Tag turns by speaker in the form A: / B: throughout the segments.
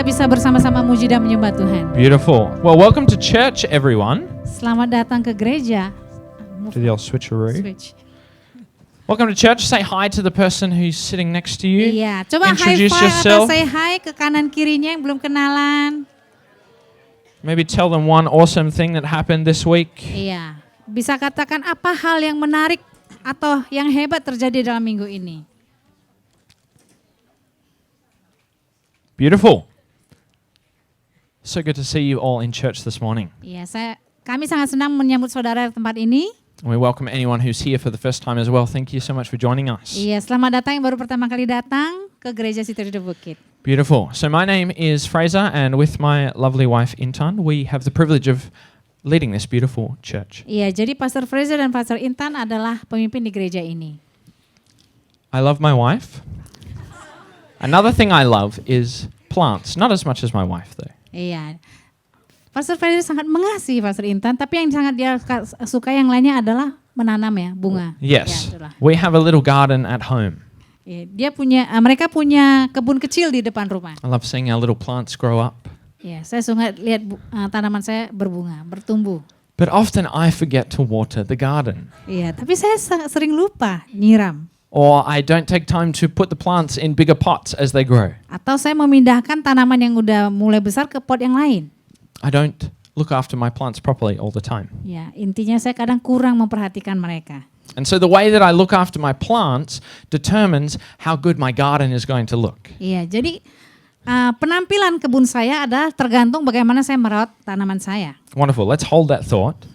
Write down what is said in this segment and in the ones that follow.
A: Bisa bersama-sama muji dan menyembah Tuhan.
B: Beautiful. Well, welcome to church, everyone.
A: Selamat datang ke gereja.
B: To the old switcheroo.
A: Switch.
B: Welcome to church. Say hi to the person who's sitting next to you.
A: Iya, coba high
B: Introduce
A: five
B: yourself.
A: atau say hi ke kanan kirinya yang belum kenalan.
B: Maybe tell them one awesome thing that happened this week.
A: Iya, bisa katakan apa hal yang menarik atau yang hebat terjadi dalam minggu ini.
B: Beautiful. So good to see you all in church this morning.
A: Iya, kami sangat senang menyambut saudara di tempat ini.
B: And we welcome anyone who's here for the first time as well. Thank you so much for joining us.
A: Iya, selamat datang yang baru pertama kali datang ke Gereja City Redo Bukit.
B: Beautiful. So my name is Fraser, and with my lovely wife Intan, we have the privilege of leading this beautiful church.
A: Iya, jadi Pastor Fraser dan Pastor Intan adalah pemimpin di gereja ini.
B: I love my wife. Another thing I love is plants. Not as much as my wife though.
A: Iya, Pastor Fraser sangat mengasihi Pastor Intan, tapi yang sangat dia suka yang lainnya adalah menanam ya, bunga.
B: Yes,
A: Ya, itulah.
B: we have a little garden at home.
A: Iya, mereka punya kebun kecil di depan rumah.
B: I love seeing our little plants grow up.
A: Iya, saya suka lihat tanaman saya berbunga, bertumbuh.
B: But often I forget to water the garden.
A: Iya, tapi saya sering lupa nyiram.
B: Or I don't take time to put the plants in bigger pots as they grow.
A: Atau saya memindahkan tanaman yang udah mulai besar ke pot yang lain.
B: I don't look after my plants properly all the time.
A: Ya, intinya saya kadang kurang memperhatikan mereka.
B: And so the way that I look after my plants determines how good my garden is going to look.
A: Iya, jadi penampilan kebun saya adalah tergantung bagaimana saya merawat tanaman saya.
B: Wonderful. Let's hold that thought.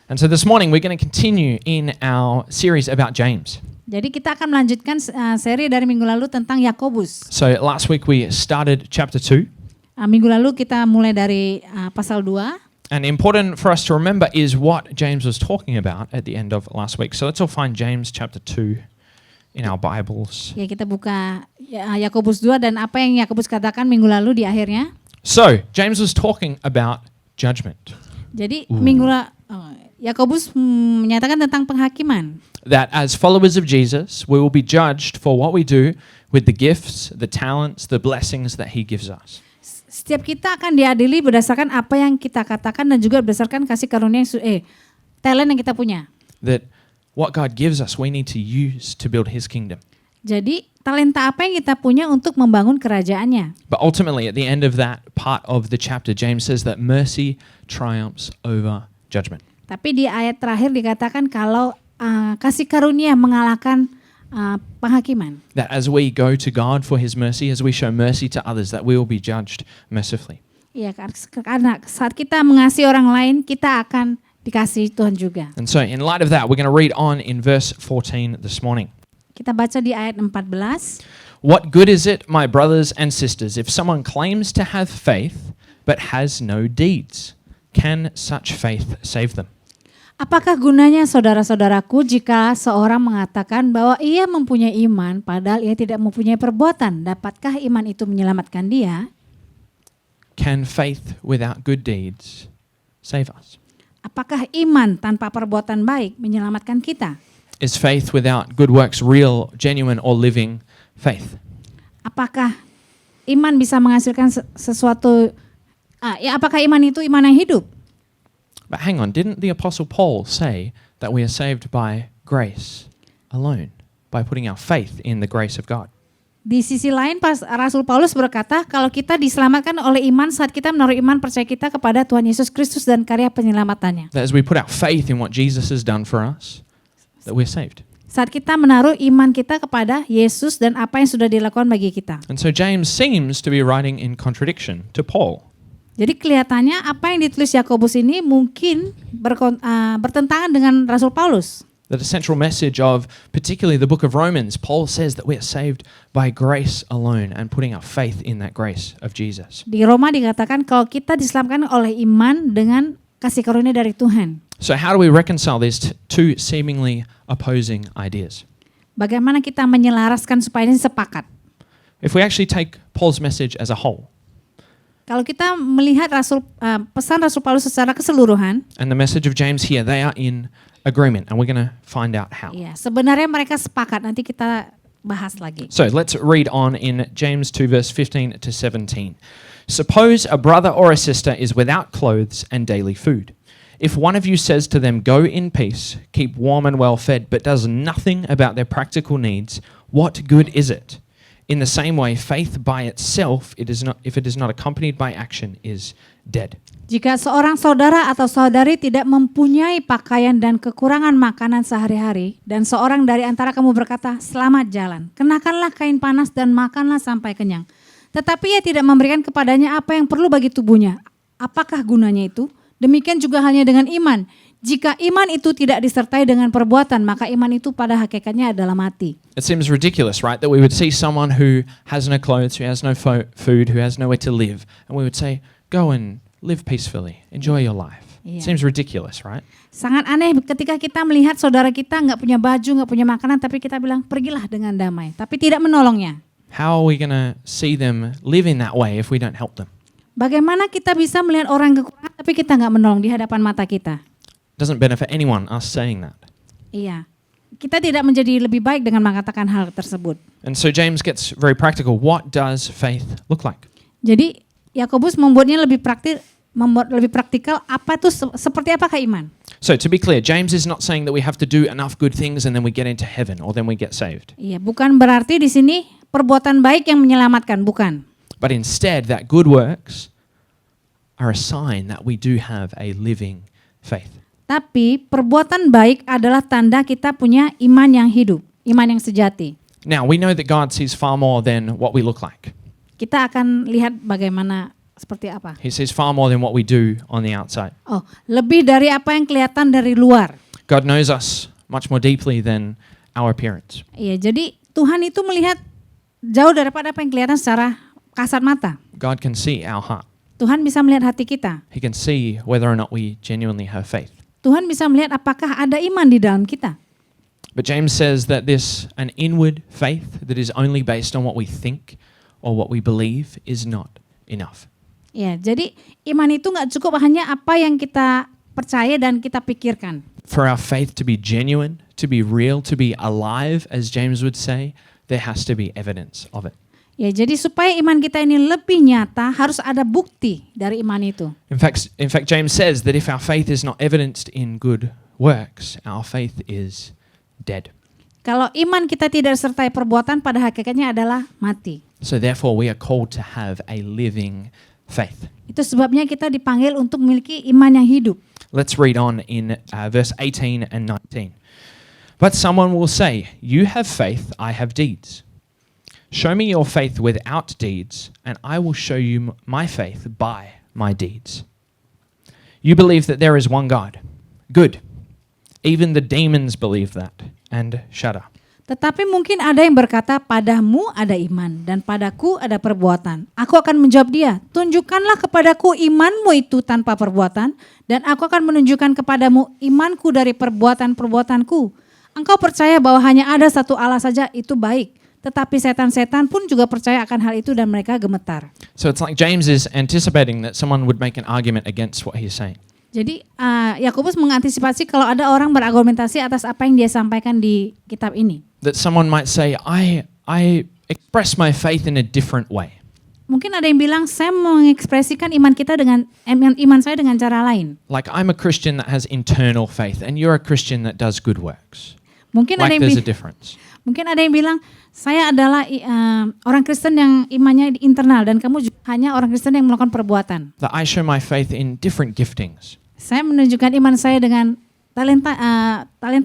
B: And so this morning we're going to continue in our series about James.
A: Jadi kita akan melanjutkan seri dari minggu lalu tentang Yakobus.
B: So last week we started chapter 2.
A: Minggu lalu kita mulai dari pasal 2.
B: And important for us to remember is what James was talking about at the end of last week. So let's all find James chapter 2 in our Bibles.
A: Ya, kita buka Yakobus 2 dan apa yang Yakobus katakan minggu lalu di akhirnya.
B: So James was talking about judgment.
A: Jadi Yakobus menyatakan tentang penghakiman.
B: That as followers of Jesus, we will be judged for what we do with the gifts, the talents, the blessings that he gives us.
A: Setiap kita akan diadili berdasarkan apa yang kita katakan dan juga berdasarkan kasih karunia talent yang kita punya.
B: That what God gives us, we need to use to build his kingdom.
A: Jadi talenta apa yang kita punya untuk membangun kerajaannya.
B: But ultimately, at the end of that part of the chapter, James says that mercy triumphs over judgment.
A: Tapi di ayat terakhir dikatakan kalau kasih karunia mengalahkan penghakiman.
B: That as we go to God for his mercy, as we show mercy to others, that we will be judged mercifully.
A: Iya, karena saat kita mengasihi orang lain, kita akan dikasihi Tuhan juga.
B: And so in light of that, we're going to read on in verse 14 this morning.
A: Kita baca di ayat 14.
B: What good is it, my brothers and sisters, if someone claims to have faith but has no deeds? Can such faith save them?
A: Apakah gunanya saudara-saudaraku jika seorang mengatakan bahwa ia mempunyai iman padahal ia tidak mempunyai perbuatan? Dapatkah iman itu menyelamatkan dia?
B: Can faith without good deeds save us?
A: Apakah iman tanpa perbuatan baik menyelamatkan kita?
B: Is faith without good works real, genuine, or living faith?
A: Apakah iman bisa menghasilkan sesuatu? Apakah iman itu iman yang hidup?
B: But hang on, didn't the Apostle Paul say that we are saved by grace alone, by putting our faith in the grace of God?
A: Di sisi lain, Rasul Paulus berkata kalau kita diselamatkan oleh iman saat kita menaruh iman percaya kita kepada Tuhan Yesus Kristus dan karya penyelamatannya.
B: That as we put our faith in what Jesus has done for us, that we're saved.
A: Saat kita menaruh iman kita kepada Yesus dan apa yang sudah dilakukan bagi kita.
B: And so James seems to be writing in contradiction to Paul.
A: Jadi kelihatannya apa yang ditulis Yakobus ini mungkin bertentangan dengan Rasul Paulus.
B: The central message of particularly the book of Romans, Paul says that we are saved by grace alone and putting our faith in that grace of Jesus.
A: Di Roma dikatakan kalau kita diselamatkan oleh iman dengan kasih karunia dari Tuhan.
B: So how do we reconcile these two seemingly opposing ideas?
A: Bagaimana kita menyelaraskan supaya ini sepakat?
B: If we actually take Paul's message as a whole,
A: kalau kita melihat pesan Rasul Paulus secara keseluruhan,
B: and the message of James here, they are in agreement, and we're going to find out how.
A: Ya, sebenarnya mereka sepakat. Nanti kita bahas lagi.
B: So let's read on in James 2 verse 15 to 17. Suppose a brother or a sister is without clothes and daily food. If one of you says to them, "Go in peace, keep warm and well fed," but does nothing about their practical needs, what good is it? In the same way, faith by itself, if it is not accompanied by action, is dead.
A: Jika seorang saudara atau saudari tidak mempunyai pakaian dan kekurangan makanan sehari-hari, dan seorang dari antara kamu berkata, "Selamat jalan, kenakanlah kain panas dan makanlah sampai kenyang," tetapi ia tidak memberikan kepadanya apa yang perlu bagi tubuhnya, apakah gunanya itu? Demikian juga halnya dengan iman. Jika iman itu tidak disertai dengan perbuatan, maka iman itu pada hakikatnya adalah mati.
B: It seems ridiculous, right? That we would see someone who has no clothes, who has no food, who has nowhere to live, and we would say, "Go and live peacefully, enjoy your life."
A: Iya.
B: Seems ridiculous, right?
A: Sangat aneh ketika kita melihat saudara kita nggak punya baju, nggak punya makanan, tapi kita bilang pergilah dengan damai, tapi tidak menolongnya.
B: How are we going to see them live in that way if we don't help them?
A: Bagaimana kita bisa melihat orang kekurangan, tapi kita nggak menolong di hadapan mata kita?
B: Doesn't benefit anyone, us saying that.
A: Iya, kita tidak menjadi lebih baik dengan mengatakan hal tersebut.
B: And so James gets very practical. What does faith look like?
A: Jadi Yakobus membuatnya lebih praktikal apa itu seperti apakah iman?
B: So to be clear, James is not saying that we have to do enough good things and then we get into heaven or then we get saved.
A: Iya, bukan berarti di sini perbuatan baik yang menyelamatkan, bukan.
B: But instead that good works are a sign that we do have a living faith.
A: Tapi perbuatan baik adalah tanda kita punya iman yang hidup, iman yang sejati.
B: Now, we know that God sees far more than what we look like.
A: Kita akan lihat bagaimana seperti apa.
B: He sees far more than what we do on the outside.
A: Oh, lebih dari apa yang kelihatan dari luar.
B: God knows us much more deeply than our appearance.
A: Iya, jadi Tuhan itu melihat jauh daripada apa yang kelihatan secara kasat mata.
B: God can see our heart.
A: Tuhan bisa melihat hati kita.
B: He can see whether or not we genuinely have faith.
A: Tuhan bisa melihat apakah ada iman di dalam kita.
B: But James says that an inward faith that is only based on what we think or what we believe is not enough.
A: Ya, jadi iman itu nggak cukup hanya apa yang kita percaya dan kita pikirkan.
B: For our faith to be genuine, to be real, to be alive, as James would say, there has to be evidence of it.
A: Ya, jadi supaya iman kita ini lebih nyata, harus ada bukti dari iman itu.
B: In fact, James says that if our faith is not evidenced in good works, our faith is dead.
A: Kalau iman kita tidak disertai perbuatan, pada hakikatnya adalah mati.
B: So therefore we are called to have a living faith.
A: Itu sebabnya kita dipanggil untuk memiliki iman yang hidup.
B: Let's read on in verse 18 and 19. But someone will say, "You have faith, I have deeds. Show me your faith without deeds, and I will show you my faith by my deeds. You believe that there is one God. Good. Even the demons believe that and shudder."
A: Tetapi mungkin ada yang berkata, "Padamu ada iman dan padaku ada perbuatan." Aku akan menjawab dia, "Tunjukkanlah kepadaku imanmu itu tanpa perbuatan, dan aku akan menunjukkan kepadamu imanku dari perbuatan-perbuatanku. Engkau percaya bahwa hanya ada satu Allah saja, itu baik. Tetapi setan-setan pun juga percaya akan hal itu dan mereka gemetar."
B: So it's like James is anticipating that someone would make an argument against what he's saying.
A: Jadi Yakobus mengantisipasi kalau ada orang berargumentasi atas apa yang dia sampaikan di kitab ini.
B: That someone might say, I express my faith in a different way.
A: Mungkin ada yang bilang, saya mengekspresikan iman kita dengan iman saya dengan cara lain.
B: Like I'm a Christian that has internal faith and you're a Christian that does good works.
A: Mungkin
B: Like there's a difference.
A: Mungkin ada yang bilang, saya adalah orang Kristen yang imannya internal dan kamu juga hanya orang Kristen yang melakukan perbuatan.
B: That I show my faith in different giftings.
A: Saya menunjukkan iman saya dengan talenta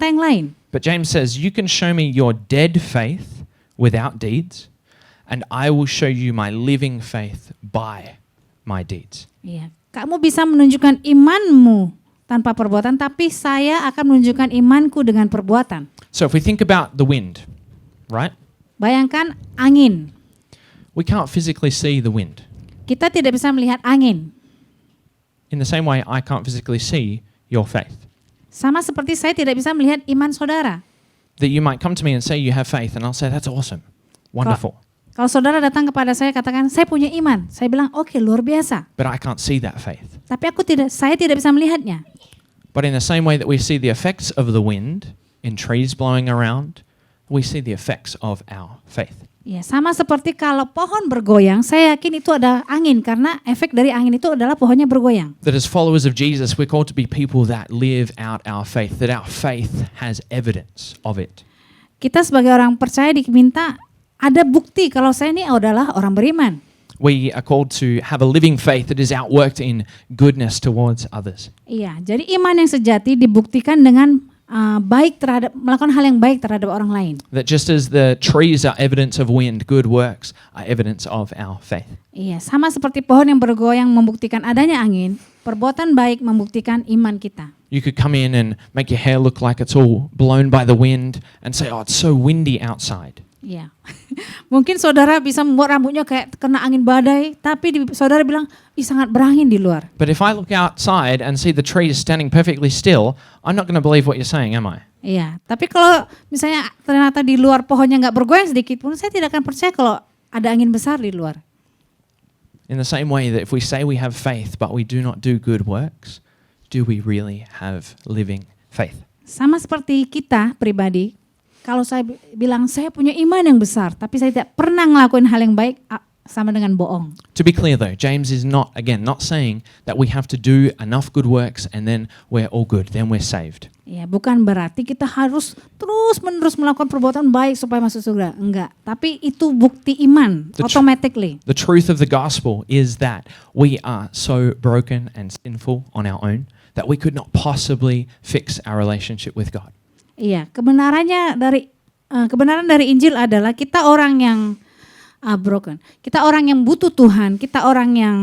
A: yang lain.
B: But James says, you can show me your dead faith without deeds, and I will show you my living faith by my deeds.
A: Iya, kamu bisa menunjukkan imanmu tanpa perbuatan, tapi saya akan menunjukkan imanku dengan perbuatan.
B: So if we think about the wind, right?
A: Bayangkan angin.
B: We can't physically see the wind.
A: Kita tidak bisa melihat angin.
B: In the same way, I can't physically see your faith.
A: Sama seperti saya tidak bisa melihat iman saudara.
B: That you might come to me and say you have faith, and I'll say, that's awesome, wonderful.
A: Kalau saudara datang kepada saya katakan, saya punya iman. Saya bilang, oke, luar biasa.
B: But I can't see that faith.
A: Tapi saya tidak bisa melihatnya.
B: But in the same way that we see the effects of the wind in trees blowing around, we see the effects of our faith.
A: Ya, sama seperti kalau pohon bergoyang, saya yakin itu ada angin karena efek dari angin itu adalah pohonnya bergoyang.
B: That as followers of Jesus, we're called to be people that live out our faith, that our faith has evidence of it.
A: Kita sebagai orang percaya diminta ada bukti kalau saya ini adalah orang beriman.
B: We are called to have a living faith that is outworked in goodness towards others.
A: Iya, jadi iman yang sejati dibuktikan dengan baik terhadap melakukan hal yang baik terhadap orang lain.
B: That just as the trees are evidence of wind, good works are evidence of our faith.
A: Iya, sama seperti pohon yang bergoyang membuktikan adanya angin, perbuatan baik membuktikan iman kita.
B: You could come in and make your hair look like it's all blown by the wind and say, oh, it's so windy outside.
A: Iya. Mungkin saudara bisa membuat rambutnya kayak kena angin badai, tapi saudara bilang, ih sangat berangin di luar.
B: But if I look outside and see the trees standing perfectly still, I'm not going to believe what you're saying, am I?
A: Iya, tapi kalau misalnya ternyata di luar pohonnya nggak bergoyang sedikit pun, saya tidak akan percaya kalau ada angin besar di luar.
B: In the same way that if we say we have faith but we do not do good works, do we really have living faith?
A: Sama seperti kita pribadi, kalau saya bilang saya punya iman yang besar, tapi saya tidak pernah ngelakuin hal yang baik, sama dengan bohong.
B: To be clear though, James is not saying that we have to do enough good works and then we're all good, then we're saved.
A: Ya, bukan berarti kita harus terus-menerus melakukan perbuatan baik supaya masuk surga. Enggak, tapi itu bukti iman, automatically.
B: The truth of the gospel is that we are so broken and sinful on our own that we could not possibly fix our relationship with God.
A: Iya, kebenaran dari Injil adalah kita orang yang broken. Kita orang yang butuh Tuhan, kita orang yang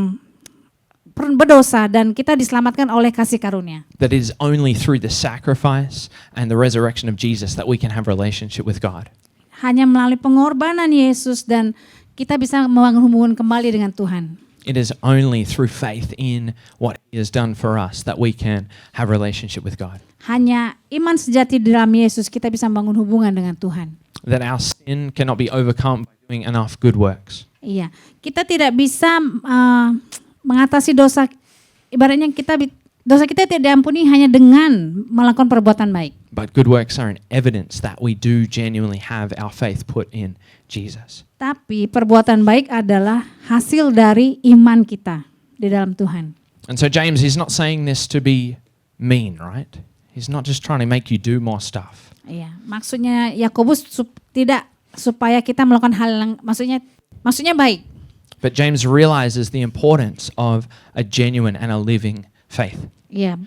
A: berdosa dan kita diselamatkan oleh kasih karunia.
B: That is only through the sacrifice and the resurrection of Jesus that we can have relationship with God.
A: Hanya melalui pengorbanan Yesus dan kita bisa membangun hubungan kembali dengan Tuhan.
B: It is only through faith in what He has done for us that we can have relationship with God.
A: Hanya iman sejati di dalam Yesus kita bisa membangun hubungan dengan Tuhan.
B: That our sin cannot be overcome by doing enough good works.
A: Iya, kita tidak bisa mengatasi dosa. Ibaratnya dosa kita tidak diampuni hanya dengan melakukan perbuatan baik.
B: But good works are an evidence that we do genuinely have our faith put in Jesus.
A: Tapi perbuatan baik adalah hasil dari iman kita di dalam Tuhan.
B: And so James is not saying this to be mean, right? He's not just trying to make you do more stuff.
A: Iya, maksudnya Yakobus tidak supaya kita melakukan hal yang maksudnya baik.
B: But James realizes the importance of a genuine and a living faith.
A: Iya,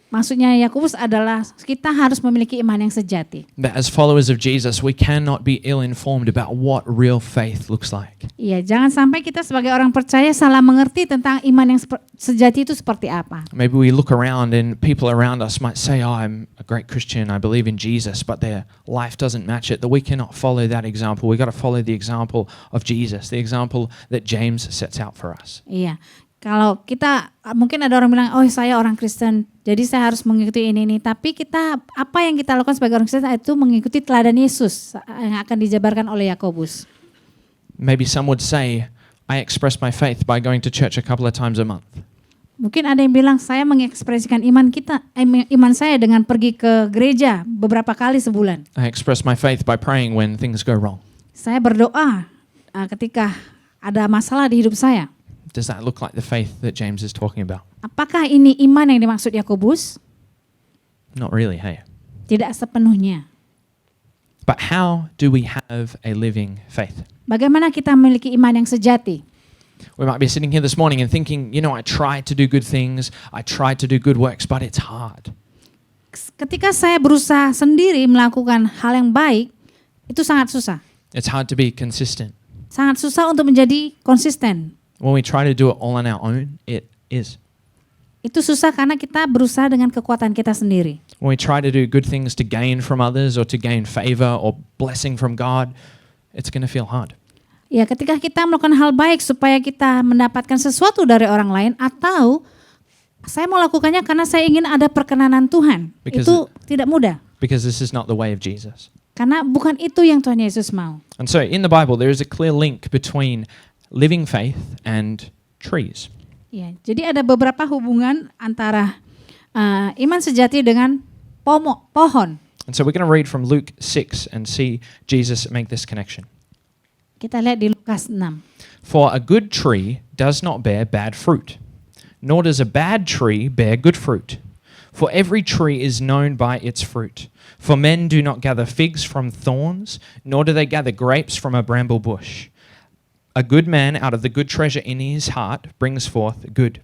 A: maksudnya Yakobus adalah kita harus memiliki iman yang sejati.
B: That as followers of Jesus, we cannot be ill-informed about what real faith looks like.
A: Iya, jangan sampai kita sebagai orang percaya salah mengerti tentang iman yang sejati itu seperti apa.
B: Maybe we look around and people around us might say, oh, I'm a great Christian, I believe in Jesus, but their life doesn't match it. That we cannot follow that example. We've got to follow the example of Jesus, the example that James sets out for us.
A: Iya. Kalau kita, mungkin ada orang bilang, oh saya orang Kristen, jadi saya harus mengikuti ini. Tapi apa yang kita lakukan sebagai orang Kristen itu mengikuti teladan Yesus yang akan dijabarkan oleh Yakobus.
B: Maybe some would say, I express my faith by going to church a couple of times a month.
A: Mungkin ada yang bilang, saya mengekspresikan iman saya dengan pergi ke gereja beberapa kali sebulan.
B: I express my faith by praying when things go wrong.
A: Saya berdoa ketika ada masalah di hidup saya.
B: Does that look like the faith that James is talking about?
A: Apakah ini iman yang dimaksud Yakobus?
B: Not really, hey.
A: Tidak sepenuhnya.
B: But how do we have a living faith?
A: Bagaimana kita memiliki iman yang sejati?
B: We might be sitting here this morning and thinking, you know, I try to do good things, I try to do good works, but it's hard.
A: Ketika saya berusaha sendiri melakukan hal yang baik, itu sangat susah.
B: It's hard to be consistent.
A: Sangat susah untuk menjadi konsisten.
B: When we try to do it all on our own, it is.
A: Itu susah karena kita berusaha dengan kekuatan kita sendiri.
B: When we try to do good things to gain from others or to gain favor or blessing from God, it's going to feel hard.
A: Ya, ketika kita melakukan hal baik supaya kita mendapatkan sesuatu dari orang lain atau saya mau lakukannya karena saya ingin ada perkenanan Tuhan. Itu tidak mudah.
B: Because this is not the way of Jesus.
A: Karena bukan itu yang Tuhan Yesus mau.
B: And so in the Bible there is a clear link between living faith and trees.
A: Ya, jadi ada beberapa hubungan antara iman sejati dengan pohon.
B: And so we're going to read from Luke 6 and see Jesus make this connection.
A: Kita lihat di Lukas 6.
B: For a good tree does not bear bad fruit, nor does a bad tree bear good fruit. For every tree is known by its fruit. For men do not gather figs from thorns, nor do they gather grapes from a bramble bush. A good man out of the good treasure in his heart brings forth good,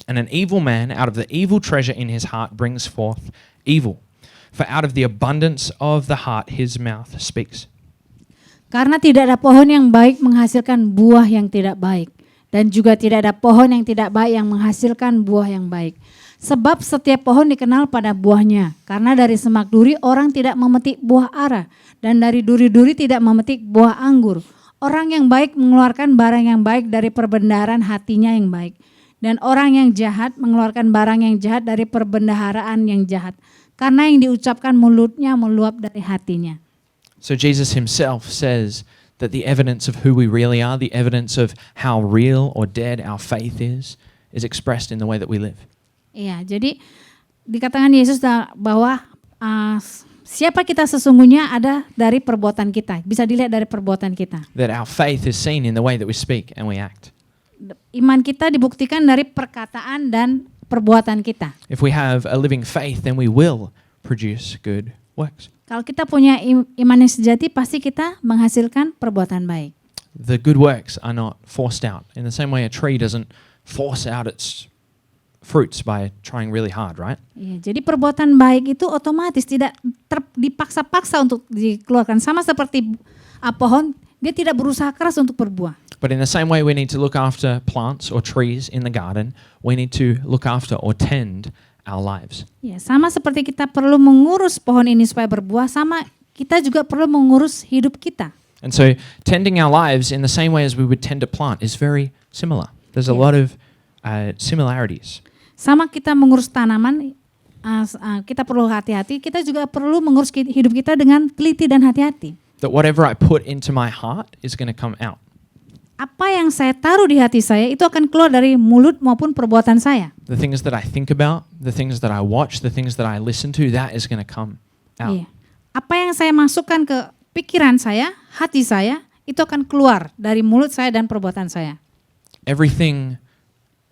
B: and an evil man out of the evil treasure in his heart brings forth evil. For out of the abundance of the heart his mouth speaks.
A: Karena tidak ada pohon yang baik menghasilkan buah yang tidak baik, dan juga tidak ada pohon yang tidak baik yang menghasilkan buah yang baik. Sebab setiap pohon dikenal pada buahnya, karena dari semak duri orang tidak memetik buah ara, dan dari duri-duri tidak memetik buah anggur. Orang yang baik mengeluarkan barang yang baik dari perbendaharaan hatinya yang baik, dan orang yang jahat mengeluarkan barang yang jahat dari perbendaharaan yang jahat, karena yang diucapkan mulutnya meluap dari hatinya.
B: So Jesus himself says that the evidence of who we really are, the evidence of how real or dead our faith is expressed in the way that we live.
A: Iya, jadi dikatakan Yesus bahwa siapa kita sesungguhnya ada dari perbuatan kita, bisa dilihat dari perbuatan kita.
B: That our faith is seen in the way that we speak and we act.
A: Iman kita dibuktikan dari perkataan dan perbuatan kita.
B: If we have a living faith, then we will produce good works.
A: Kalau kita punya iman yang sejati, pasti kita menghasilkan perbuatan baik.
B: The good works are not forced out. In the same way a tree doesn't force out its fruits by trying really hard, right?
A: Ya, jadi perbuatan baik itu otomatis tidak dipaksa-paksa untuk dikeluarkan. Sama seperti pohon, dia tidak berusaha keras untuk berbuah.
B: But in the same way we need to look after plants or trees in the garden, we need to look after or tend our lives.
A: Ya, sama seperti kita perlu mengurus pohon ini supaya berbuah, sama kita juga perlu mengurus hidup kita.
B: And so tending our lives in the same way as we would tend a plant is very similar. There's a lot of similarities.
A: Sama kita mengurus tanaman, kita perlu hati-hati, kita juga perlu mengurus hidup kita dengan teliti dan hati-hati.
B: That whatever I put into my heart is going to come out.
A: Apa yang saya taruh di hati saya itu akan keluar dari mulut maupun perbuatan saya.
B: The things that I think about, the things that I watch, the things that I listen to, that is going to come out.
A: Iya. Apa yang saya masukkan ke pikiran saya, hati saya, itu akan keluar dari mulut saya dan perbuatan saya.
B: Everything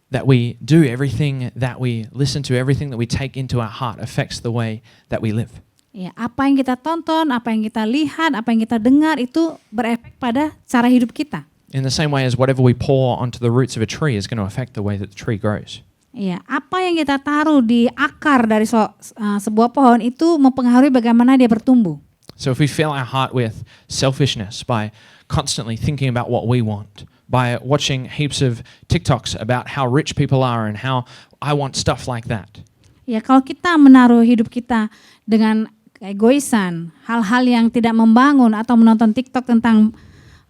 B: that we do, everything that we listen to, everything that we take into our heart affects the way that we live.
A: Ya, apa yang kita tonton, apa yang kita lihat, apa yang kita dengar itu berefek pada cara hidup kita.
B: In the same way as whatever we pour onto the roots of a tree is going to affect the way that the tree grows.
A: Iya, apa yang kita taruh di akar dari sebuah pohon itu mempengaruhi bagaimana dia bertumbuh.
B: So if we fill our heart with selfishness by constantly thinking about what we want, by watching heaps of TikToks about how rich people are and how I want stuff like that.
A: Ya, kalau kita menaruh hidup kita dengan keegoisan, hal-hal yang tidak membangun atau menonton TikTok tentang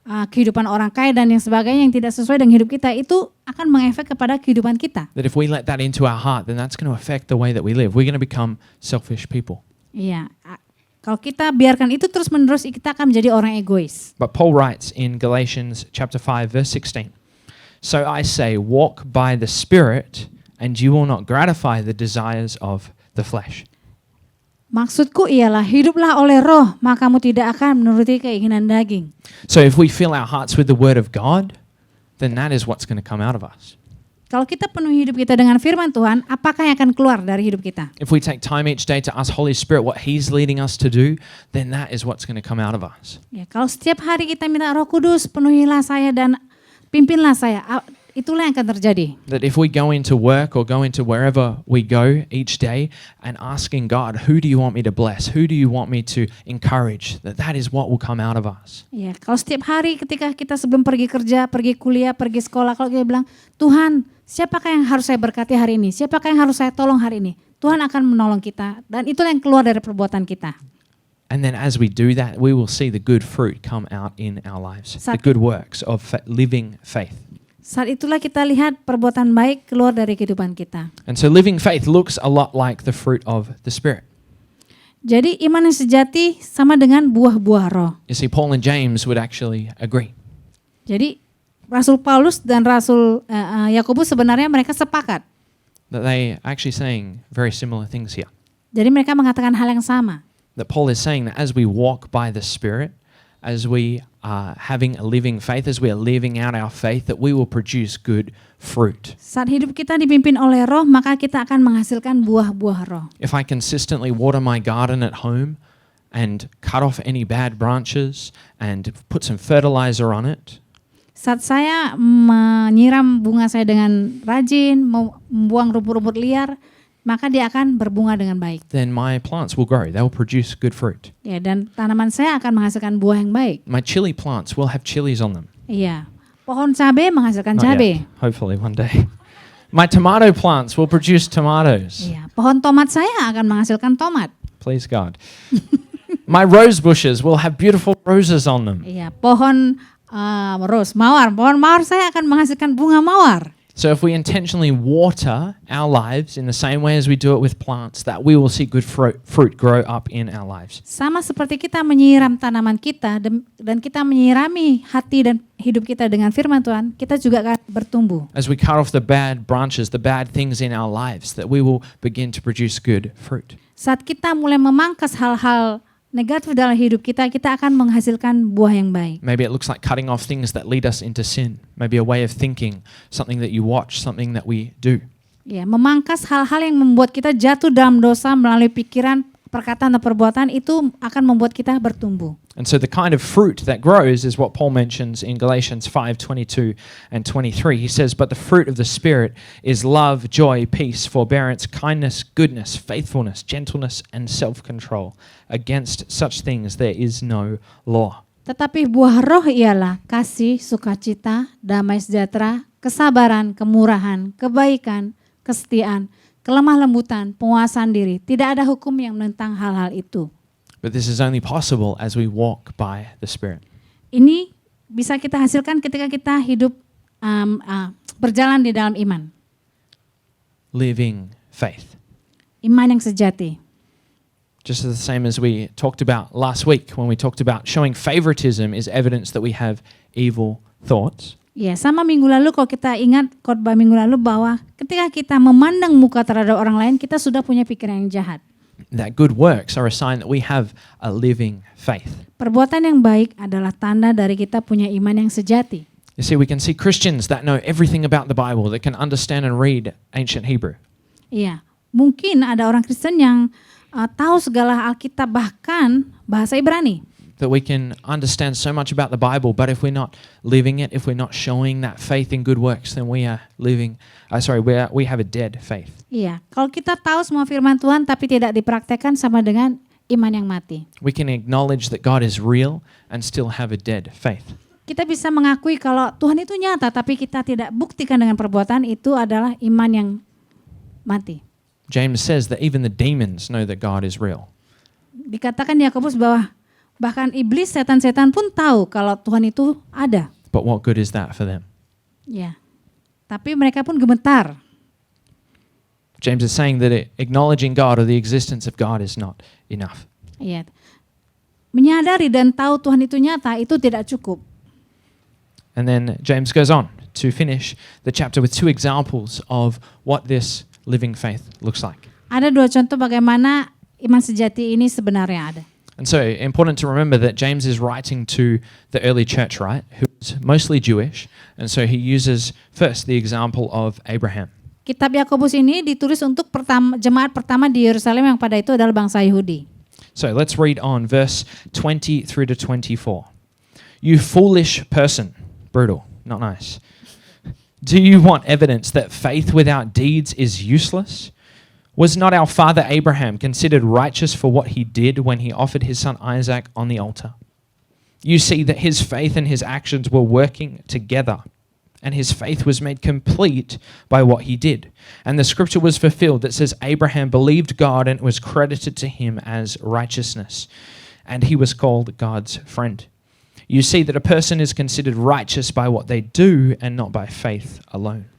A: kehidupan orang kaya dan yang sebagainya yang tidak sesuai dengan hidup kita, itu akan mengefek kepada kehidupan kita.
B: That if we let that into our heart, then that's going to affect the way that we live. We're going to become selfish people.
A: Iya, kalau kita biarkan itu terus-menerus, kita akan menjadi orang egois.
B: But Paul writes in Galatians chapter 5 verse 16, "So I say, walk by the Spirit, and you will not gratify the desires of the flesh."
A: Maksudku ialah hiduplah oleh roh, maka kamu tidak akan menuruti keinginan daging.
B: So if we fill our hearts with the word of God, then that is what's going to come out of us.
A: Kalau kita penuhi hidup kita dengan firman Tuhan, apakah yang akan keluar dari hidup kita?
B: If we take time each day to ask Holy Spirit what He's leading us to do, then that is what's going to come out of us.
A: Ya, kalau setiap hari kita minta Roh Kudus, penuhilah saya dan pimpinlah saya, itulah yang akan terjadi.
B: That if we go into work or go into wherever we go each day and asking God, who do you want me to bless? Who do you want me to encourage? That is what will come out of us.
A: Ya, kalau setiap hari ketika kita sebelum pergi kerja, pergi kuliah, pergi sekolah, kalau kita bilang, Tuhan, siapakah yang harus saya berkati hari ini? Siapakah yang harus saya tolong hari ini? Tuhan akan menolong kita dan itulah yang keluar dari perbuatan kita.
B: And then as we do that, we will see the good fruit come out in our lives. The good works of living faith.
A: Saat itulah kita lihat perbuatan baik keluar dari kehidupan kita.
B: And so living faith looks a lot like the fruit of the Spirit.
A: Jadi iman yang sejati sama dengan buah-buah roh.
B: You see, Paul and James would actually agree.
A: Jadi Rasul Paulus dan Rasul Yakobus sebenarnya mereka sepakat.
B: That they are actually saying very similar things here.
A: Jadi mereka mengatakan hal yang sama.
B: That Paul is saying that as we walk by the Spirit, as we are having a living faith, as we are living out our faith, that we will produce good fruit.
A: Saat hidup kita dipimpin oleh Roh, maka kita akan menghasilkan buah-buah Roh.
B: If I consistently water my garden at home and cut off any bad branches and put some fertilizer on it,
A: Saat saya menyiram bunga saya dengan rajin, membuang rumput-rumput liar, maka dia akan berbunga dengan baik.
B: then my plants will grow. They will produce good fruit.
A: Ya, dan tanaman saya akan menghasilkan buah yang baik.
B: My chili plants will have chilies on them.
A: Iya. Pohon cabai menghasilkan
B: Not
A: cabai.
B: yet. Hopefully one day. My tomato plants will produce tomatoes.
A: Iya. Pohon tomat saya akan menghasilkan tomat.
B: Please God. My rose bushes will have beautiful roses on them.
A: Iya. Pohon rose, mawar. Pohon mawar saya akan menghasilkan bunga mawar.
B: So if we intentionally water our lives in the same way as we do it with plants, that we will see good fruit grow up in our lives.
A: Sama seperti kita menyiram tanaman kita dan kita menyirami hati dan hidup kita dengan firman Tuhan, kita juga akan bertumbuh.
B: As we cut off the bad branches, the bad things in our lives, that we will begin to produce good fruit.
A: Saat kita mulai memangkas hal-hal negatif dalam hidup kita, kita akan menghasilkan buah yang baik.
B: Maybe it looks like cutting off things that lead us into sin. Maybe a way of thinking, something that you watch, something that we do.
A: Ya, memangkas hal-hal yang membuat kita jatuh dalam dosa melalui pikiran, perkataan dan perbuatan itu akan membuat kita bertumbuh.
B: And so the kind of fruit that grows is what Paul mentions in Galatians 5:22 and 23. He says, "But the fruit of the Spirit is love, joy, peace, forbearance, kindness, goodness, faithfulness, gentleness, and self-control. Against such things there is no law."
A: Tetapi buah roh ialah kasih, sukacita, damai sejahtera, kesabaran, kemurahan, kebaikan, kesetiaan, kelemah lembutan, penguasaan diri. Tidak ada hukum yang menentang hal-hal itu.
B: But this is only possible as we walk by the Spirit.
A: Ini bisa kita hasilkan ketika kita hidup berjalan di dalam iman.
B: Living faith.
A: Iman yang sejati.
B: Just the same as we talked about last week when we talked about showing favoritism is evidence that we have evil thoughts.
A: Ya, sama minggu lalu kalau kita ingat khotbah minggu lalu bahwa ketika kita memandang muka terhadap orang lain, kita sudah punya pikiran yang jahat.
B: That good works are a sign that we have a living faith.
A: Perbuatan yang baik adalah tanda dari kita punya iman yang sejati.
B: You see, we can see Christians that know everything about the Bible, that can understand and read ancient Hebrew.
A: Iya, mungkin ada orang Kristen yang tahu segala Alkitab bahkan bahasa Ibrani.
B: That we can understand so much about the Bible, but if we're not living it, if we're not showing that faith in good works, then we are we have a dead faith.
A: Iya, kalau kita tahu semua firman Tuhan tapi tidak dipraktekkan sama dengan iman yang mati.
B: We can acknowledge that God is real and still have a dead faith.
A: Kita bisa mengakui kalau Tuhan itu nyata tapi kita tidak buktikan dengan perbuatan, itu adalah iman yang mati.
B: James says that even the demons know that God is real.
A: Dikatakan Yakobus bahwa bahkan iblis, setan-setan pun tahu kalau Tuhan itu ada.
B: But what good is that for them?
A: Ya. Tapi mereka pun gemetar.
B: James is saying that acknowledging God or the existence of God is not enough.
A: Iya. Menyadari dan tahu Tuhan itu nyata itu tidak cukup.
B: And then James goes on to finish the chapter with two examples of what this living faith looks like.
A: Ada dua contoh bagaimana iman sejati ini sebenarnya ada.
B: And so important to remember that James is writing to the early church, right? Who's mostly Jewish. And so he uses first the example of Abraham.
A: Kitab Yakobus ini ditulis untuk jemaat pertama di Yerusalem yang pada itu adalah bangsa Yahudi.
B: So let's read on verse 20 through to 24. You foolish person. Brutal, not nice. Do you want evidence that faith without deeds is useless? Was not our father Abraham considered righteous for what he did when he offered his son Isaac on the altar? You see that his faith and his actions were working together, and his faith was made complete by what he did. And the scripture was fulfilled that says Abraham believed God and it was credited to him as righteousness, and he was called God's friend. You see that a person is considered righteous by what they do and not by faith alone.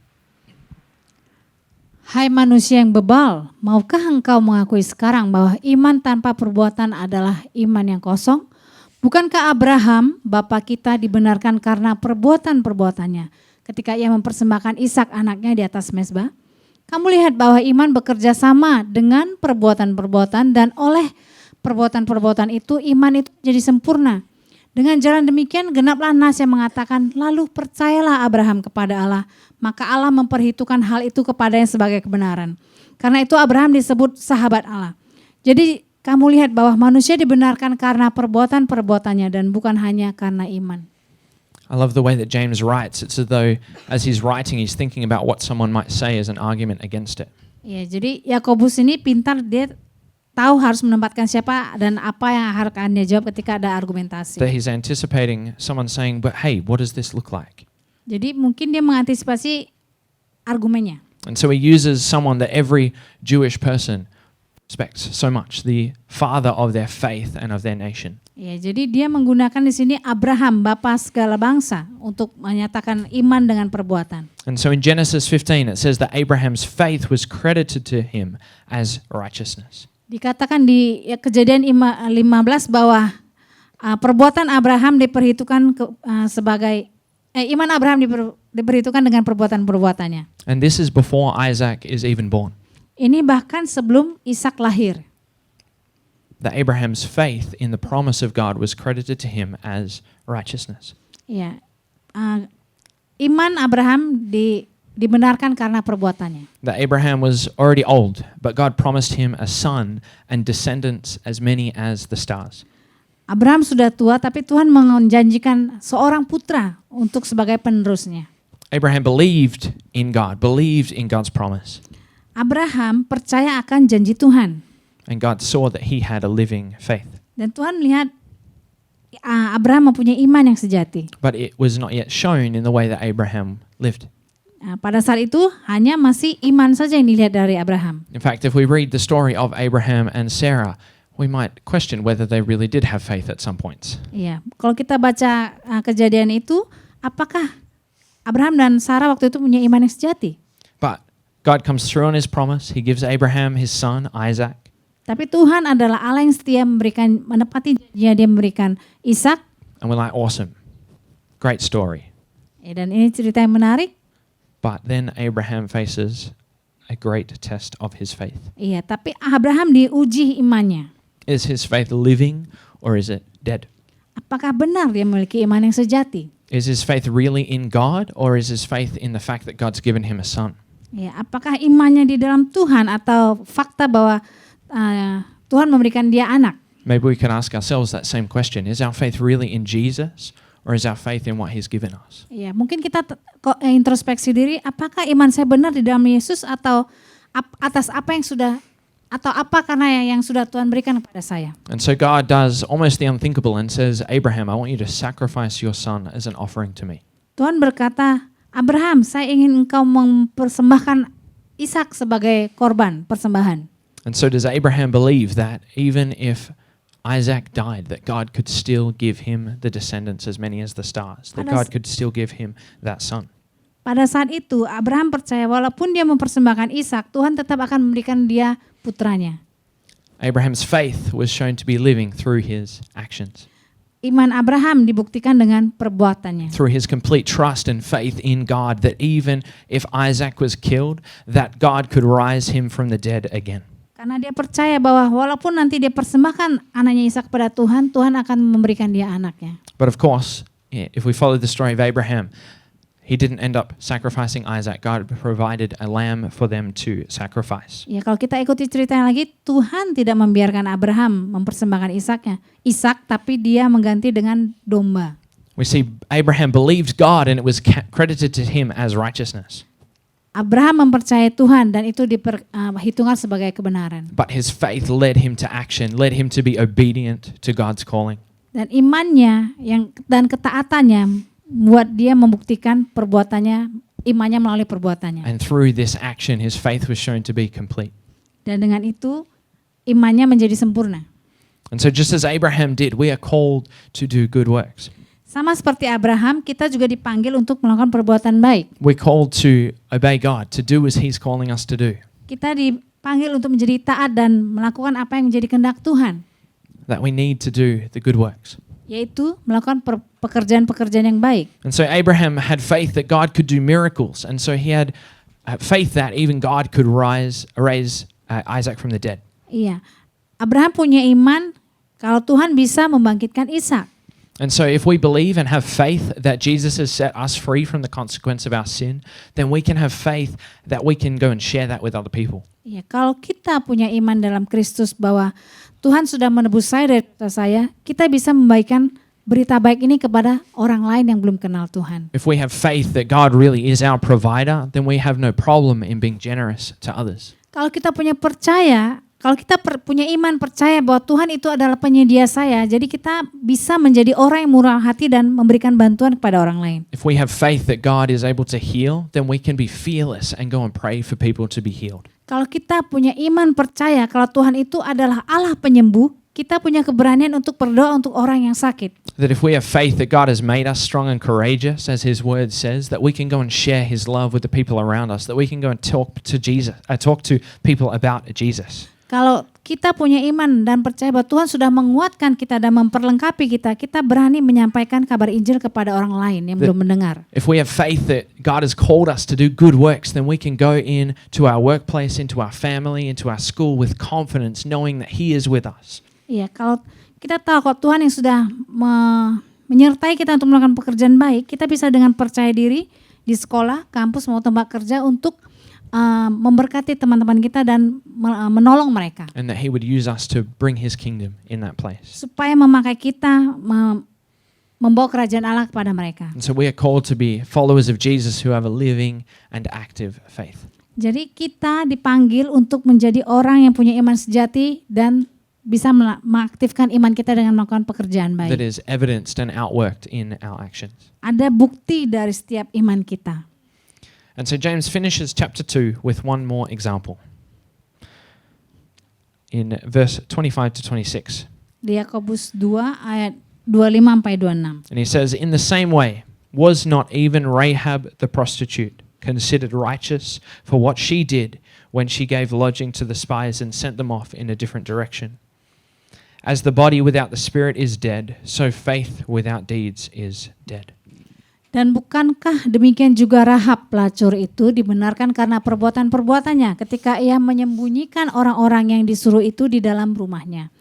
A: Hai manusia yang bebal, maukah engkau mengakui sekarang bahwa iman tanpa perbuatan adalah iman yang kosong? Bukankah Abraham, bapa kita, dibenarkan karena perbuatan-perbuatannya ketika ia mempersembahkan Ishak anaknya di atas mezbah? Kamu lihat bahwa iman bekerja sama dengan perbuatan-perbuatan dan oleh perbuatan-perbuatan itu iman itu jadi sempurna. Dengan jalan demikian genaplah nas yang mengatakan, lalu percayalah Abraham kepada Allah, maka Allah memperhitungkan hal itu kepadanya sebagai kebenaran. Karena itu Abraham disebut sahabat Allah. Jadi kamu lihat bahwa manusia dibenarkan karena perbuatan-perbuatannya dan bukan hanya karena iman.
B: I love the way that James writes. It's as though as he's writing, he's thinking about what someone might say as an argument against it.
A: Ya, jadi Yakobus ini pintar, dia tahu harus menempatkan siapa dan apa yang akan dia jawab ketika ada argumentasi.
B: That he's anticipating someone saying, but hey, what does this look like?
A: Jadi mungkin dia mengantisipasi argumennya.
B: And so he uses someone that every Jewish person respects so much, the father of their faith and of their nation.
A: Ya, jadi dia menggunakan di sini Abraham, bapa segala bangsa, untuk menyatakan iman dengan perbuatan.
B: And so in Genesis 15, it says that Abraham's faith was credited to him as righteousness.
A: Dikatakan di Kejadian 15 bahwa perbuatan Abraham diperhitungkan sebagai iman Abraham diperhitungkan dengan perbuatan-perbuatannya.
B: And this is before Isaac is even born.
A: Ini bahkan sebelum Ishak lahir.
B: That Abraham's faith in the promise of God was credited to him as righteousness.
A: Ya, iman Abraham dibenarkan karena perbuatannya.
B: That Abraham was already old, but God promised him a son and descendants as many as the stars.
A: Abraham sudah tua, tapi Tuhan menjanjikan seorang putra untuk sebagai penerusnya.
B: Abraham believed in God's promise.
A: Abraham percaya akan janji Tuhan.
B: And God saw that he had a living faith.
A: Dan Tuhan melihat Abraham mempunyai iman yang sejati.
B: But it was not yet shown in the way that Abraham lived.
A: Nah, pada saat itu hanya masih iman saja yang dilihat dari Abraham.
B: In fact, if we read the story of Abraham and Sarah, we might question whether they really did have faith at some points.
A: Iya, kalau kita baca kejadian itu, apakah Abraham dan Sarah waktu itu punya iman yang sejati?
B: But God comes through on his promise. He gives Abraham his son, Isaac.
A: Tapi Tuhan adalah Allah yang setia menepati janjinya, dia memberikan Ishak.
B: And we're like, awesome. Great story.
A: Dan ini cerita yang menarik.
B: But then Abraham faces a great test of his faith.
A: Iya, tapi Abraham diuji imannya.
B: Is his faith living or is it dead?
A: Apakah benar dia memiliki iman yang sejati?
B: Is his faith really in God or is his faith in the fact that God's given him a son?
A: Ya, apakah imannya di dalam Tuhan atau fakta bahwa Tuhan memberikan dia anak?
B: Maybe we can ask ourselves that same question. Is our faith really in Jesus or is our faith in what he's given us?
A: Ya, mungkin kita introspeksi diri, apakah iman saya benar di dalam Yesus atau atas apa yang sudah, atau apa karena yang sudah Tuhan berikan kepada saya?
B: And so God does almost the unthinkable and says, Abraham, I want you to sacrifice your son as an offering to me.
A: Tuhan berkata, Abraham, saya ingin engkau mempersembahkan Ishak sebagai korban persembahan.
B: And so does Abraham believe that even if Isaac died, that God could still give him the descendants as many as the stars, that God could still give him that son.
A: Pada saat itu Abraham percaya walaupun dia mempersembahkan Ishak, Tuhan tetap akan memberikan dia putranya.
B: Abraham's faith was shown to be living through his actions.
A: Iman Abraham dibuktikan dengan perbuatannya.
B: Through his complete trust and faith in God, that even if Isaac was killed, that God could rise him from the dead again.
A: Karena dia percaya bahwa walaupun nanti dia persembahkan anaknya Ishak pada Tuhan, Tuhan akan memberikan dia anaknya.
B: But of course, if we follow the story of Abraham, he didn't end up sacrificing Isaac. God provided a lamb for them to sacrifice.
A: Ya, kalau kita ikuti ceritanya lagi, Tuhan tidak membiarkan Abraham mempersembahkan Ishak, tapi dia mengganti dengan domba.
B: We see Abraham believed God and it was credited to him as righteousness.
A: Abraham mempercayai Tuhan dan itu diperhitungkan sebagai kebenaran.
B: But his faith led him to action, led him to be obedient to God's calling.
A: Dan imannya dan ketaatannya buat dia membuktikan perbuatannya, imannya melalui perbuatannya.
B: And through this action, his faith was shown to be complete.
A: Dan dengan itu imannya menjadi sempurna.
B: And so just as Abraham did, we are called to do good works.
A: Sama seperti Abraham, kita juga dipanggil untuk melakukan perbuatan baik.
B: We're called to obey God, to do as he's calling us to do.
A: Kita dipanggil untuk menjadi taat dan melakukan apa yang menjadi kehendak Tuhan.
B: That we need to do the good works.
A: Yaitu melakukan pekerjaan-pekerjaan yang baik.
B: And so Abraham had faith that God could do miracles. And so he had faith that even God could raise Isaac from the dead.
A: Iya, Abraham punya iman kalau Tuhan bisa membangkitkan Ishak.
B: And so if we believe and have faith that Jesus has set us free from the consequence of our sin, then we can have faith that we can go and share that with other people.
A: Ya, kalau kita punya iman dalam Kristus bahwa Tuhan sudah menebus saya dari dosa saya, kita bisa membagikan berita baik ini kepada orang lain yang belum kenal Tuhan.
B: If we have faith that God really is our provider, then we have no problem in being generous to others.
A: Kalau kita punya punya iman percaya bahwa Tuhan itu adalah penyedia saya, jadi kita bisa menjadi orang yang murah hati dan memberikan bantuan kepada orang lain.
B: If we have faith that God is able to heal, then we can be fearless and go and pray for people to be healed.
A: Kalau kita punya iman percaya kalau Tuhan itu adalah Allah penyembuh, kita punya keberanian untuk berdoa untuk orang yang sakit.
B: That if we have faith that God has made us strong and courageous, as His Word says, that we can go and share His love with the people around us, that we can go and talk to people about Jesus.
A: Kalau kita punya iman dan percaya bahwa Tuhan sudah menguatkan kita dan memperlengkapi kita, kita berani menyampaikan kabar Injil kepada orang lain yang belum mendengar.
B: If we have faith that God has called us to do good works, then we can go in to our workplace, into our family, into our school with confidence, knowing that He is with us.
A: Iya, kalau kita tahu kalau Tuhan yang sudah menyertai kita untuk melakukan pekerjaan baik, kita bisa dengan percaya diri di sekolah, kampus maupun tempat kerja untuk memberkati teman-teman kita dan menolong mereka.
B: And that He would use us to bring His kingdom in that place.
A: Supaya memakai kita membawa kerajaan Allah kepada mereka.
B: And so we are called to be followers of Jesus who have a living and active faith.
A: Jadi kita dipanggil untuk menjadi orang yang punya iman sejati dan bisa mengaktifkan iman kita dengan melakukan pekerjaan baik.
B: That is evidenced and outworked in our actions.
A: Ada bukti dari setiap iman kita.
B: And so James finishes chapter 2 with one more example. In verse 25 to 26.
A: Di Yakobus 2 ayat 25 sampai 26.
B: And he says, "In the same way, was not even Rahab the prostitute considered righteous for what she did when she gave lodging to the spies and sent them off in a different direction? As the body without the spirit is dead, so faith without deeds is dead."
A: Dan bukankah demikian juga Rahab pelacur itu dibenarkan karena perbuatan-perbuatannya ketika ia menyembunyikan orang-orang yang disuruh itu di dalam rumahnya.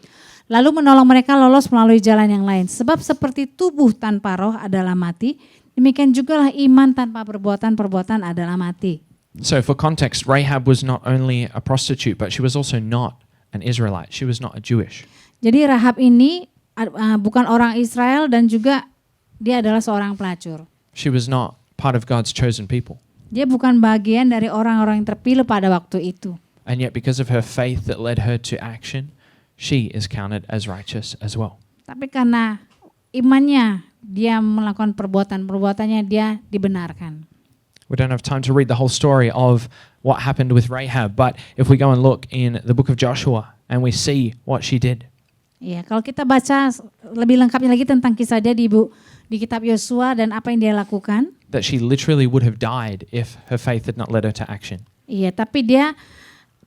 A: Lalu menolong mereka lolos melalui jalan yang lain. Sebab seperti tubuh tanpa roh adalah mati, demikian jugalah iman tanpa perbuatan-perbuatan adalah mati.
B: So for context, Rahab was not only a prostitute, but she was also not an Israelite. She was not a Jewish.
A: Jadi Rahab ini bukan orang Israel dan juga dia adalah seorang pelacur.
B: She was not part of God's chosen people.
A: Dia bukan bagian dari orang-orang yang terpilih pada waktu itu.
B: And yet because of her faith that led her to action, she is counted as righteous as well.
A: Tapi karena imannya, dia melakukan perbuatan-perbuatannya, dia dibenarkan.
B: We don't have time to read the whole story of what happened with Rahab, but if we go and look in the book of Joshua and we see what she did.
A: Iya, kalau kita baca lebih lengkapnya lagi tentang kisah dia di kitab Yosua dan apa yang dia lakukan.
B: That she literally would have died if her faith had not led her to action.
A: Iya, tapi dia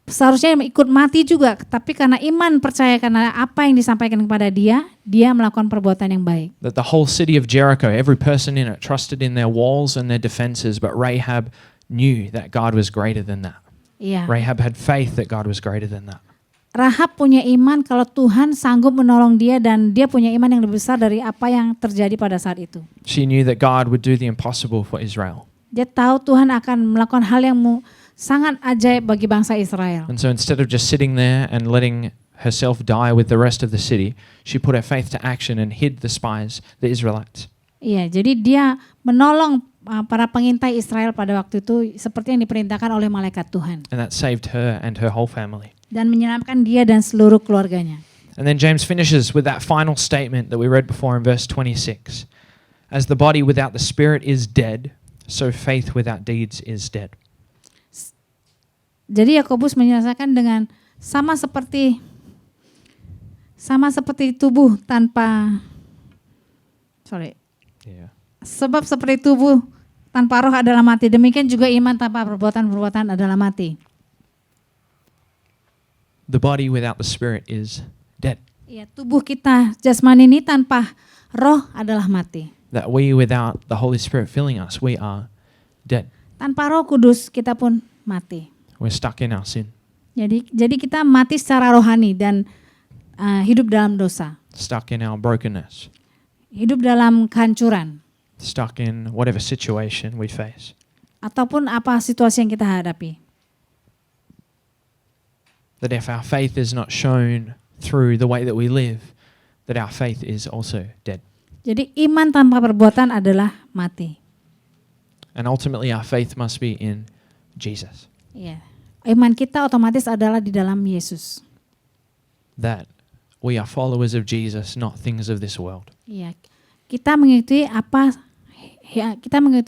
A: seharusnya ikut mati juga, tapi karena iman percaya karena apa yang disampaikan kepada dia melakukan perbuatan yang baik.
B: That the whole city of Jericho, every person in it trusted in their walls and their defenses, but Rahab knew that God was greater than that.
A: Iya.
B: Rahab had faith that God was greater than that.
A: Rahab punya iman kalau Tuhan sanggup menolong dia dan dia punya iman yang lebih besar dari apa yang terjadi pada saat itu.
B: She knew that God would do the impossible for Israel.
A: Dia tahu Tuhan akan melakukan hal yang sangat ajaib bagi bangsa Israel.
B: And so instead of just sitting there and letting herself die with the rest of the city, she put her faith to action and hid the spies, the Israelites.
A: Iya, jadi dia menolong para pengintai Israel pada waktu itu seperti yang diperintahkan oleh malaikat Tuhan.
B: And that saved her and her whole family.
A: Dan menyelamatkan dia dan seluruh keluarganya.
B: And then James finishes with that final statement that we read before in verse 26. As the body without the spirit is dead, so faith without deeds is dead.
A: Jadi Yakobus menyelesaikan dengan sama seperti tubuh tanpa sebab seperti tubuh tanpa roh adalah mati, demikian juga iman tanpa perbuatan-perbuatan adalah mati.
B: The body without the spirit is dead.
A: Ya, tubuh kita jasmani ini tanpa roh adalah mati.
B: That we without the Holy Spirit filling us, we are dead.
A: Tanpa Roh Kudus kita pun mati.
B: We're stuck in our sin.
A: Jadi kita mati secara rohani dan hidup dalam dosa.
B: Stuck in our brokenness.
A: hidup dalam kehancuran,
B: stuck in whatever situation we face.
A: ataupun apa situasi yang kita hadapi.
B: That if our faith is not shown through the way that we live, that our faith is also dead.
A: Jadi iman tanpa perbuatan adalah mati.
B: And ultimately our faith must be in Jesus.
A: Iya. Iman kita otomatis adalah di dalam Yesus.
B: That we are followers of Jesus, not things of this world.
A: Iya. Kita mengikuti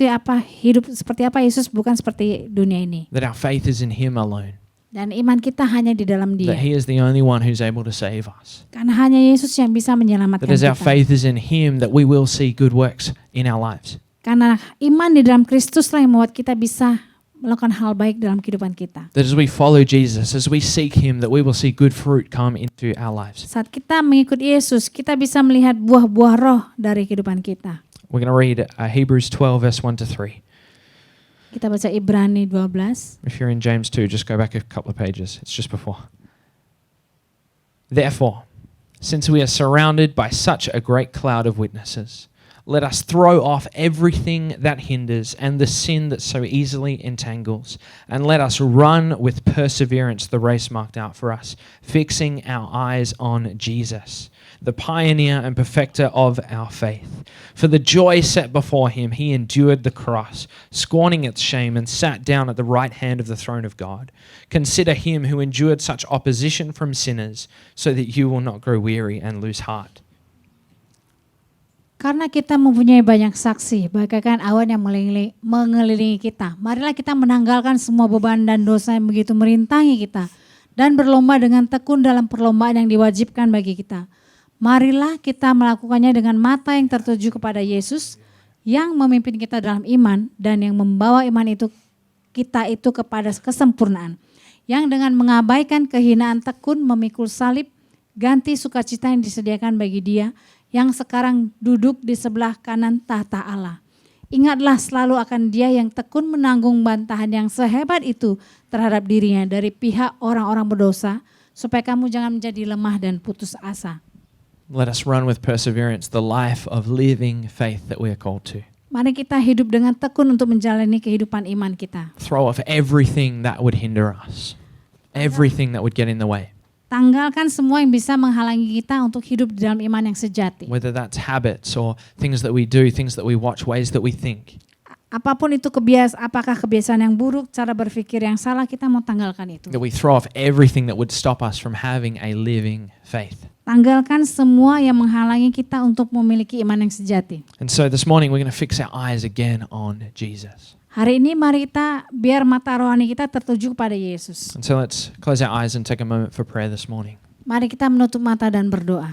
A: apa hidup seperti apa Yesus, bukan seperti dunia ini.
B: That our faith is in Him alone.
A: Dan iman kita hanya di dalam Dia.
B: That He is the only one who's able to save us.
A: Karena hanya Yesus yang bisa menyelamatkan
B: That as our
A: kita.
B: faith is in Him, that we will see good works in our lives.
A: Karena iman di dalam Kristuslah yang membuat kita bisa melakukan hal baik dalam kehidupan kita.
B: That as we follow Jesus, as we seek Him, that we will see good fruit come into our lives.
A: Saat kita mengikuti Yesus, kita bisa melihat buah-buah roh dari kehidupan kita.
B: We're going to read Hebrews 12 verse 1 to 3.
A: Kita baca Ibrani 12.
B: If you're in James 2, just go back a couple of pages. It's just before. Therefore, since we are surrounded by such a great cloud of witnesses, let us throw off everything that hinders and the sin that so easily entangles, and let us run with perseverance the race marked out for us, fixing our eyes on Jesus, the pioneer and perfecter of our faith. For the joy set before him, he endured the cross, scorning its shame, and sat down at the right hand of the throne of God. Consider him who endured such opposition from sinners, so that you will not grow weary and lose heart.
A: Karena kita mempunyai banyak saksi, bagaikan awan yang mengelilingi kita. Marilah kita menanggalkan semua beban dan dosa yang begitu merintangi kita, dan berlomba dengan tekun dalam perlombaan yang diwajibkan bagi kita. Marilah kita melakukannya dengan mata yang tertuju kepada Yesus, yang memimpin kita dalam iman, dan yang membawa iman kita itu kepada kesempurnaan. Yang dengan mengabaikan kehinaan tekun memikul salib, ganti sukacita yang disediakan bagi Dia, yang sekarang duduk di sebelah kanan tahta Allah. Ingatlah selalu akan Dia yang tekun menanggung bantahan yang sehebat itu terhadap dirinya dari pihak orang-orang berdosa, supaya kamu jangan menjadi lemah dan putus asa.
B: Let us run with perseverance the life of living faith that we are called to.
A: Mari kita hidup dengan tekun untuk menjalani kehidupan iman kita.
B: Throw off everything that would hinder us, everything that would get in the way.
A: Tanggalkan semua yang bisa menghalangi kita untuk hidup di dalam iman yang sejati.
B: Whether that's habits or things that we do, things that we watch, ways that we think.
A: Apapun itu apakah kebiasaan yang buruk, cara berpikir yang salah, kita mau tanggalkan itu.
B: That we throw off everything that would stop us from having a living faith.
A: Tanggalkan semua yang menghalangi kita untuk memiliki iman yang sejati.
B: And so this morning we're going to fix our eyes again on Jesus.
A: Hari ini mari kita biar mata rohani kita tertuju kepada Yesus.
B: And so let's close our eyes and take a moment for prayer this morning.
A: Mari kita menutup mata dan berdoa.